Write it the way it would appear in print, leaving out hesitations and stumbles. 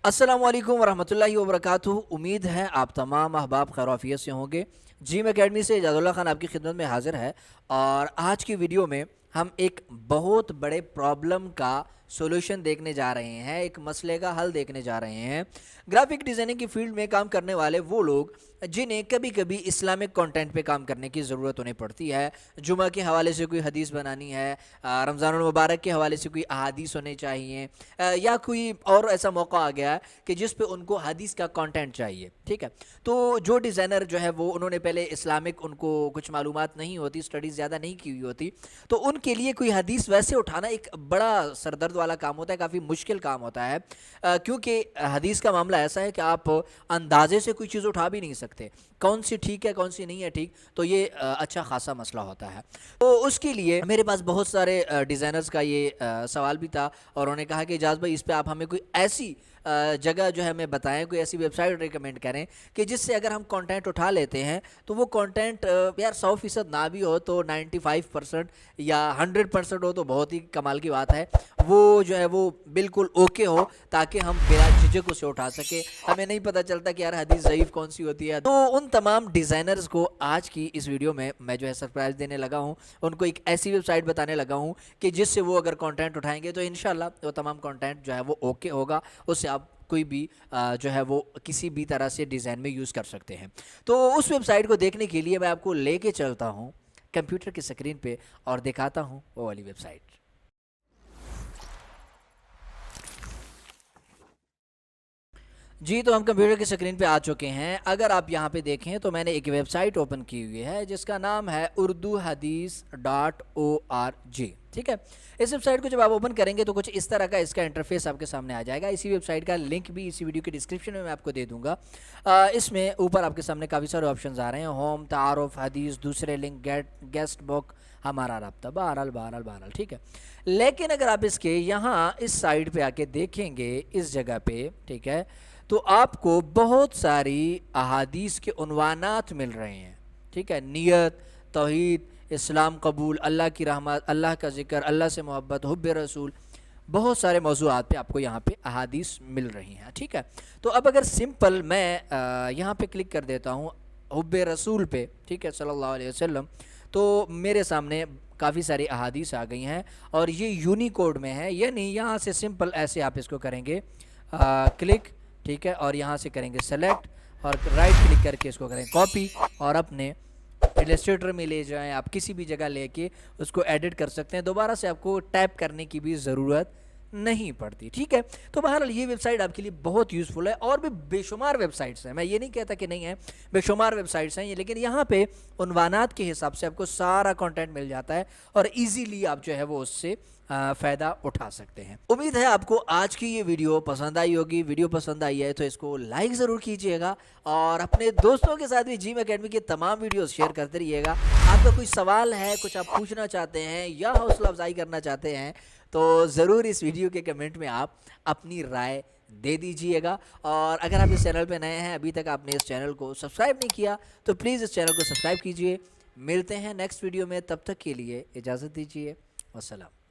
अस्सलामु अलैकुम वरहमतुल्लाहि वबरकातुहू। उम्मीद है आप तमाम अहबाब खैर से होंगे। जिम एकेडमी से इजाज़ुल्लाह खान आपकी खिदमत में हाज़िर है और आज की वीडियो में हम एक बहुत बड़े प्रॉब्लम का सॉल्यूशन देखने जा रहे हैं, एक मसले का हल देखने जा रहे हैं। ग्राफिक डिज़ाइनिंग की फील्ड में काम करने वाले वो लोग जिन्हें कभी कभी इस्लामिक कंटेंट पे काम करने की ज़रूरत उन्हें पड़ती है। जुमा के हवाले से कोई हदीस बनानी है, रमज़ानुल मुबारक के हवाले से कोई अहादीस होने चाहिए, या कोई और ऐसा मौका आ गया है कि जिस पे उनको हदीस का कंटेंट चाहिए। ठीक है, तो जो डिज़ाइनर जो है वो उन्होंने पहले इस्लामिक उनको कुछ मालूमात नहीं होती, स्टडीज़ ज़्यादा नहीं की हुई होती, तो उनके लिए कोई हदीस वैसे उठाना एक बड़ा सरदर्द वाला काम होता है, काफ़ी मुश्किल काम होता है। क्योंकि हदीस का मामला ऐसा है कि आप अंदाजे से कोई चीज़ उठा भी नहीं सकते, कौन सी ठीक है कौन सी नहीं है ठीक, तो ये अच्छा खासा मसला होता है। तो उसके लिए मेरे पास बहुत सारे डिज़ाइनर्स का ये सवाल भी था और उन्होंने कहा कि इजाज़ भाई इस पे आप हमें कोई ऐसी जगह जो है हमें बताएं, कोई ऐसी वेबसाइट रिकमेंड करें कि जिससे अगर हम कंटेंट उठा लेते हैं तो वो कंटेंट यार 100% ना भी हो तो 95% या 100% हो तो बहुत ही कमाल की बात है, वो जो है वो बिल्कुल ओके हो, ताकि हम बिना झिझक उसे उठा सके। हमें नहीं पता चलता कि यार हदीस ज़ईफ़ कौन सी होती है। तो उन तमाम डिज़ाइनर्स को आज की इस वीडियो में मैं जो है सरप्राइज़ देने लगा हूँ, उनको एक ऐसी वेबसाइट बताने लगा हूँ कि जिससे वो अगर कंटेंट उठाएंगे तो इंशाल्लाह वो तमाम कंटेंट जो है वो ओके होगा, उससे आप कोई भी जो है वो किसी भी तरह से डिज़ाइन में यूज़ कर सकते हैं। तो उस वेबसाइट को देखने के लिए मैं आपको लेके चलता हूँ कंप्यूटर की स्क्रीन पे और दिखाता हूँ वो वाली वेबसाइट। जी, तो हम कंप्यूटर की स्क्रीन पे आ चुके हैं। अगर आप यहाँ पे देखें तो मैंने एक वेबसाइट ओपन की हुई है जिसका नाम है urduhadis.org। ठीक है, इस वेबसाइट को जब आप ओपन करेंगे तो कुछ इस तरह का इसका इंटरफेस आपके सामने आ जाएगा। इसी वेबसाइट का लिंक भी इसी वीडियो के डिस्क्रिप्शन में मैं आपको दे दूंगा। इसमें ऊपर आपके सामने काफ़ी सारे ऑप्शंस आ रहे हैं, होम, तारुफ, हदीस, दूसरे लिंक, गेस्ट बुक, हमारा राब्ता, बहरहाल बहरहाल बहरहाल। ठीक है, लेकिन अगर आप इसके यहाँ इस साइड पे आके देखेंगे इस जगह पे, ठीक है, तो आपको बहुत सारी अहादीस के उन्वानात मिल रहे हैं। ठीक है, नियत, तौहीद, इस्लाम कबूल, अल्लाह की रहमत, अल्लाह का ज़िक्र, अल्लाह से मोहब्बत, हुब्ब रसूल, बहुत सारे मौज़ूआत पे आपको यहाँ पे अहादीस मिल रही हैं। ठीक है, तो अब अगर सिंपल मैं यहाँ पे क्लिक कर देता हूँ हुब्ब रसूल पे, ठीक है, सल्लल्लाहु अलैहि वसल्लम, तो मेरे सामने काफ़ी सारी अहादीस आ गई हैं और ये यूनिकोड में है। यानी यहाँ से सिंपल ऐसे आप इसको करेंगे क्लिक, ठीक है, और यहाँ से करेंगे सेलेक्ट और राइट क्लिक करके इसको करें कॉपी और अपने इलस्ट्रेटर में ले जाएं। आप किसी भी जगह लेके उसको एडिट कर सकते हैं, दोबारा से आपको टैप करने की भी ज़रूरत नहीं पड़ती। ठीक है, तो बहरहाल ये वेबसाइट आपके लिए बहुत यूज़फुल है। और भी बेशुमार वेबसाइट्स हैं, मैं ये नहीं कहता कि नहीं है, बेशुमार वेबसाइट्स हैं ये, लेकिन यहाँ पे उन्वानात के हिसाब से आपको सारा कंटेंट मिल जाता है और इजीली आप जो है वो उससे फ़ायदा उठा सकते हैं। उम्मीद है आपको आज की ये वीडियो पसंद आई होगी। वीडियो पसंद आई है तो इसको लाइक ज़रूर कीजिएगा और अपने दोस्तों के साथ भी जिम एकेडमी के तमाम वीडियोस शेयर करते रहिएगा। आपका कोई सवाल है, कुछ आप पूछना चाहते हैं या हौसला अफजाई करना चाहते हैं तो ज़रूर इस वीडियो के कमेंट में आप अपनी राय दे दीजिएगा। और अगर आप इस चैनल पे नए हैं, अभी तक आपने इस चैनल को सब्सक्राइब नहीं किया तो प्लीज़ इस चैनल को सब्सक्राइब कीजिए। मिलते हैं नेक्स्ट वीडियो में, तब तक के लिए इजाज़त दीजिए। वस्सलाम।